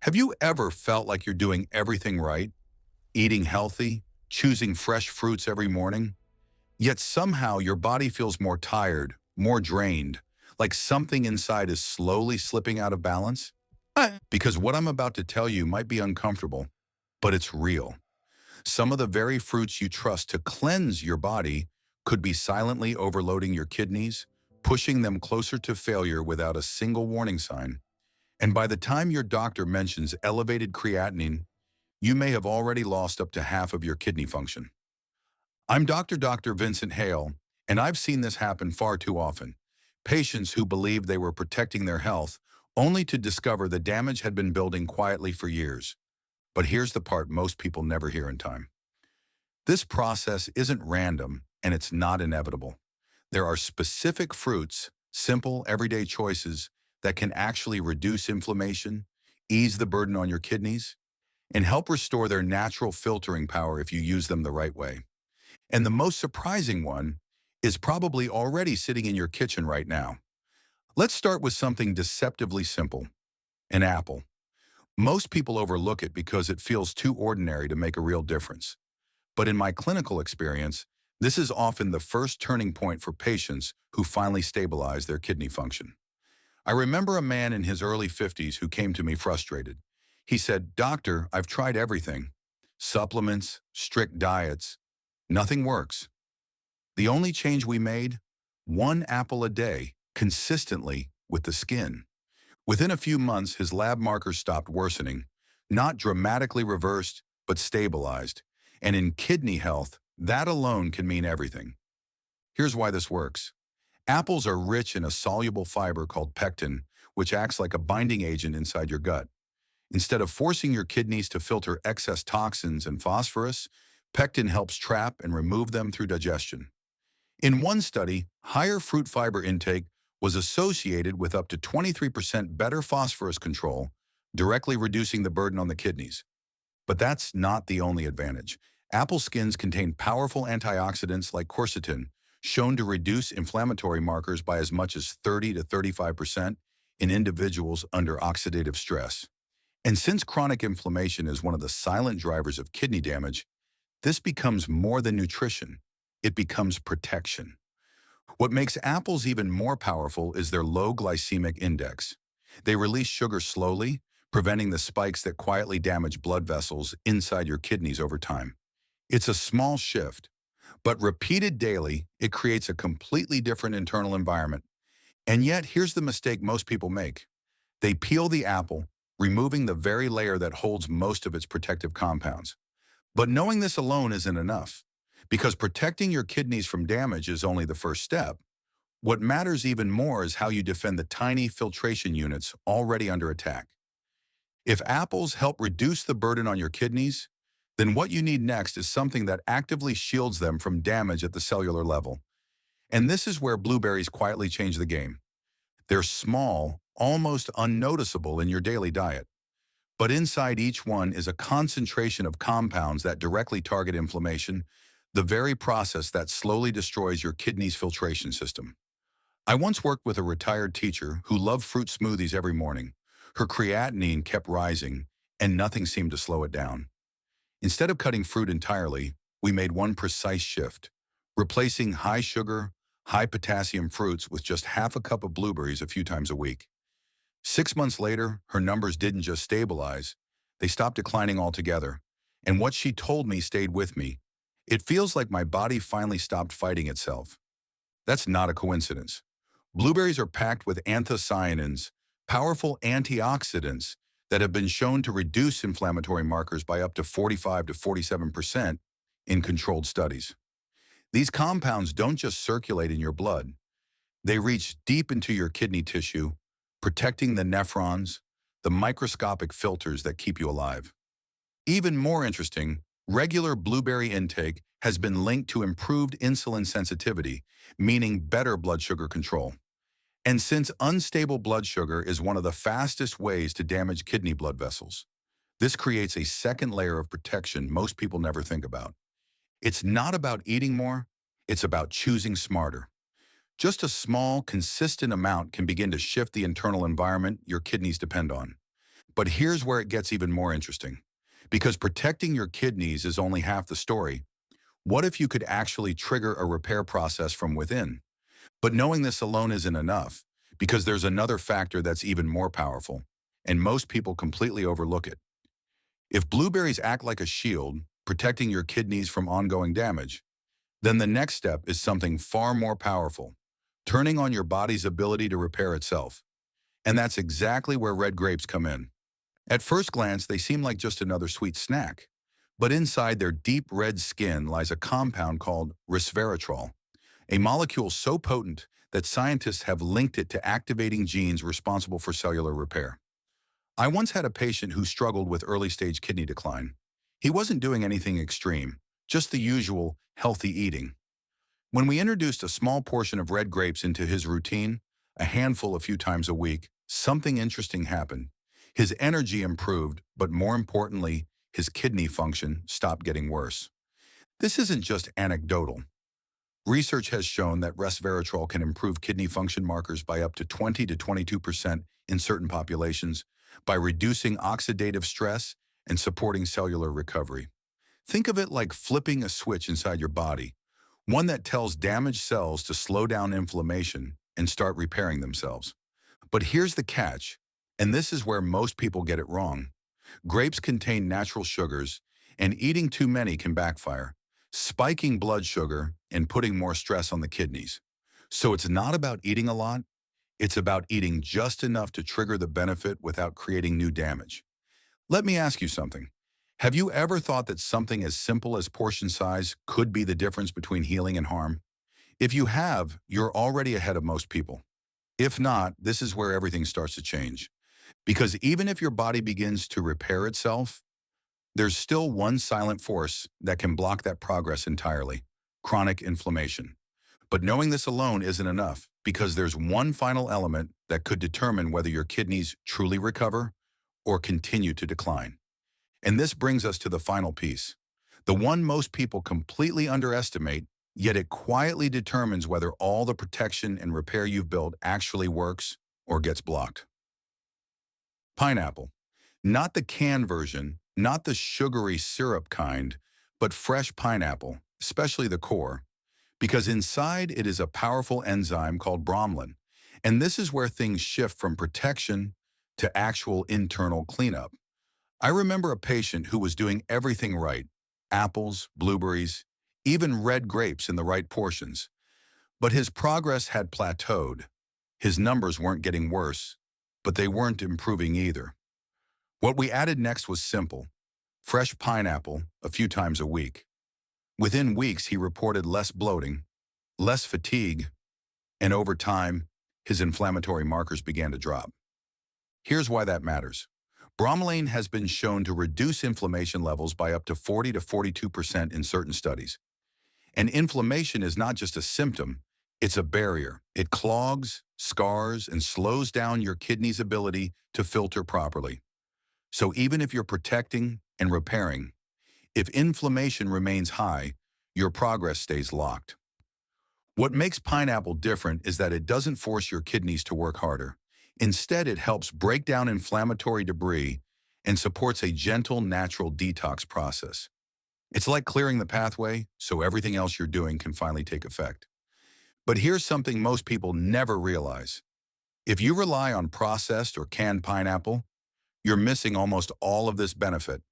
Have you ever felt like you're doing everything right, eating healthy, choosing fresh fruits every morning, yet somehow your body feels more tired, more drained, like something inside is slowly slipping out of balance? Because what I'm about to tell you might be uncomfortable, but it's real. Some of the very fruits you trust to cleanse your body could be silently overloading your kidneys, pushing them closer to failure without a single warning sign. And by the time your doctor mentions elevated creatinine, you may have already lost up to half of your kidney function. I'm Dr. Vincent Hale, and I've seen this happen far too often. Patients who believed they were protecting their health, only to discover the damage had been building quietly for years. But here's the part most people never hear in time. This process isn't random, and it's not inevitable. There are specific fruits, simple, everyday choices that can actually reduce inflammation, ease the burden on your kidneys, and help restore their natural filtering power if you use them the right way. And the most surprising one is probably already sitting in your kitchen right now. Let's start with something deceptively simple, an apple. Most people overlook it because it feels too ordinary to make a real difference. But in my clinical experience, this is often the first turning point for patients who finally stabilize their kidney function. I remember a man in his early 50s who came to me frustrated. He said, "Doctor, I've tried everything. Supplements, strict diets. Nothing works. The only change we made, one apple a day, consistently with the skin." Within a few months, his lab markers stopped worsening, not dramatically reversed, but stabilized. And in kidney health, that alone can mean everything. Here's why this works. Apples are rich in a soluble fiber called pectin, which acts like a binding agent inside your gut. Instead of forcing your kidneys to filter excess toxins and phosphorus, pectin helps trap and remove them through digestion. In one study, higher fruit fiber intake was associated with up to 23% better phosphorus control, directly reducing the burden on the kidneys. But that's not the only advantage. Apple skins contain powerful antioxidants like quercetin, shown to reduce inflammatory markers by as much as 30 to 35% in individuals under oxidative stress. And since chronic inflammation is one of the silent drivers of kidney damage, this becomes more than nutrition. It becomes protection. What makes apples even more powerful is their low glycemic index. They release sugar slowly, preventing the spikes that quietly damage blood vessels inside your kidneys over time. It's a small shift, but repeated daily, it creates a completely different internal environment. And yet, here's the mistake most people make. They peel the apple, removing the very layer that holds most of its protective compounds. But knowing this alone isn't enough, because protecting your kidneys from damage is only the first step. What matters even more is how you defend the tiny filtration units already under attack. If apples help reduce the burden on your kidneys, then what you need next is something that actively shields them from damage at the cellular level. And this is where blueberries quietly change the game. They're small, almost unnoticeable in your daily diet. But inside each one is a concentration of compounds that directly target inflammation, the very process that slowly destroys your kidney's filtration system. I once worked with a retired teacher who loved fruit smoothies every morning. Her creatinine kept rising, and nothing seemed to slow it down. Instead of cutting fruit entirely, we made one precise shift, replacing high sugar, high potassium fruits with just half a cup of blueberries a few times a week. 6 months later, her numbers didn't just stabilize, they stopped declining altogether. And what she told me stayed with me. It feels like my body finally stopped fighting itself. That's not a coincidence. Blueberries are packed with anthocyanins, powerful antioxidants that have been shown to reduce inflammatory markers by up to 45 to 47% in controlled studies. These compounds don't just circulate in your blood, they reach deep into your kidney tissue, protecting the nephrons, the microscopic filters that keep you alive. Even more interesting, regular blueberry intake has been linked to improved insulin sensitivity, meaning better blood sugar control. And since unstable blood sugar is one of the fastest ways to damage kidney blood vessels, this creates a second layer of protection most people never think about. It's not about eating more, it's about choosing smarter. Just a small, consistent amount can begin to shift the internal environment your kidneys depend on. But here's where it gets even more interesting. Because protecting your kidneys is only half the story. What if you could actually trigger a repair process from within? But knowing this alone isn't enough, because there's another factor that's even more powerful, and most people completely overlook it. If blueberries act like a shield, protecting your kidneys from ongoing damage, then the next step is something far more powerful, turning on your body's ability to repair itself. And that's exactly where red grapes come in. At first glance, they seem like just another sweet snack. But inside their deep red skin lies a compound called resveratrol, a molecule so potent that scientists have linked it to activating genes responsible for cellular repair. I once had a patient who struggled with early-stage kidney decline. He wasn't doing anything extreme, just the usual healthy eating. When we introduced a small portion of red grapes into his routine, a handful a few times a week, something interesting happened. His energy improved, but more importantly, his kidney function stopped getting worse. This isn't just anecdotal. Research has shown that resveratrol can improve kidney function markers by up to 20 to 22% in certain populations by reducing oxidative stress and supporting cellular recovery. Think of it like flipping a switch inside your body, one that tells damaged cells to slow down inflammation and start repairing themselves. But here's the catch, and this is where most people get it wrong. Grapes contain natural sugars, and eating too many can backfire, spiking blood sugar and putting more stress on the kidneys. So it's not about eating a lot, it's about eating just enough to trigger the benefit without creating new damage. Let me ask you something. Have you ever thought that something as simple as portion size could be the difference between healing and harm? If you have, you're already ahead of most people. If not, this is where everything starts to change. Because even if your body begins to repair itself, there's still one silent force that can block that progress entirely: chronic inflammation. But knowing this alone isn't enough, because there's one final element that could determine whether your kidneys truly recover or continue to decline. And this brings us to the final piece, the one most people completely underestimate, yet it quietly determines whether all the protection and repair you've built actually works or gets blocked. Pineapple. Not the canned version, not the sugary syrup kind, but fresh pineapple, especially the core, because inside it is a powerful enzyme called bromelain. And this is where things shift from protection to actual internal cleanup. I remember a patient who was doing everything right: apples, blueberries, even red grapes in the right portions. But his progress had plateaued. His numbers weren't getting worse, but they weren't improving either. What we added next was simple: fresh pineapple a few times a week. Within weeks, he reported less bloating, less fatigue, and over time, his inflammatory markers began to drop. Here's why that matters. Bromelain has been shown to reduce inflammation levels by up to 40 to 42% in certain studies. And inflammation is not just a symptom, it's a barrier. It clogs, scars, and slows down your kidney's ability to filter properly. So even if you're protecting and repairing, if inflammation remains high, your progress stays locked. What makes pineapple different is that it doesn't force your kidneys to work harder. Instead, it helps break down inflammatory debris and supports a gentle, natural detox process. It's like clearing the pathway so everything else you're doing can finally take effect. But here's something most people never realize. If you rely on processed or canned pineapple, you're missing almost all of this benefit.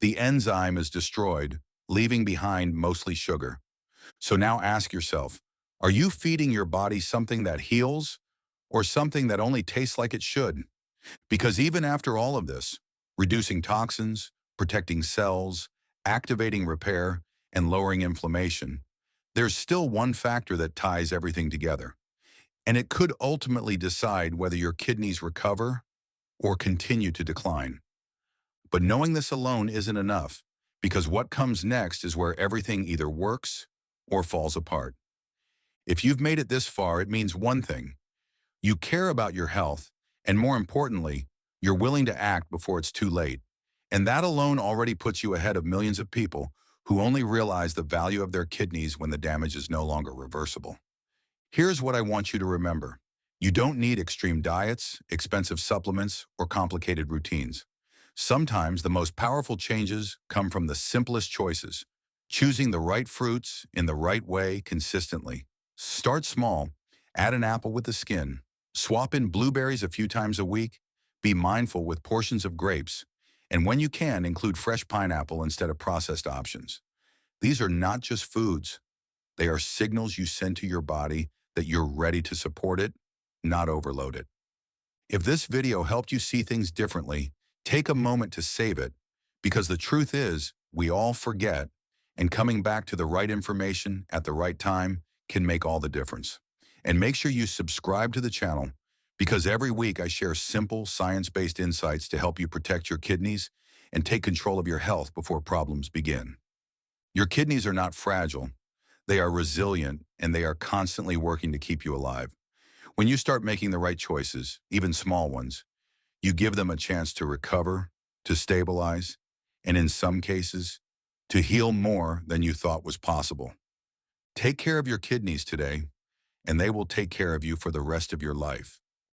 The enzyme is destroyed, leaving behind mostly sugar. So now ask yourself, are you feeding your body something that heals or something that only tastes like it should? Because even after all of this, reducing toxins, protecting cells, activating repair, and lowering inflammation, there's still one factor that ties everything together. And it could ultimately decide whether your kidneys recover or continue to decline. But knowing this alone isn't enough, because what comes next is where everything either works or falls apart. If you've made it this far, it means one thing: you care about your health, and more importantly, you're willing to act before it's too late. And that alone already puts you ahead of millions of people who only realize the value of their kidneys when the damage is no longer reversible. Here's what I want you to remember. You don't need extreme diets, expensive supplements, or complicated routines. Sometimes the most powerful changes come from the simplest choices, choosing the right fruits in the right way consistently. Start small, add an apple with the skin, swap in blueberries a few times a week, be mindful with portions of grapes, and when you can, include fresh pineapple instead of processed options. These are not just foods, they are signals you send to your body that you're ready to support it, not overload it. If this video helped you see things differently, take a moment to save it, because the truth is, we all forget, and coming back to the right information at the right time can make all the difference. And make sure you subscribe to the channel, because every week I share simple, science-based insights to help you protect your kidneys and take control of your health before problems begin. Your kidneys are not fragile, they are resilient, and they are constantly working to keep you alive. When you start making the right choices, even small ones, you give them a chance to recover, to stabilize, and in some cases, to heal more than you thought was possible. Take care of your kidneys today, and they will take care of you for the rest of your life.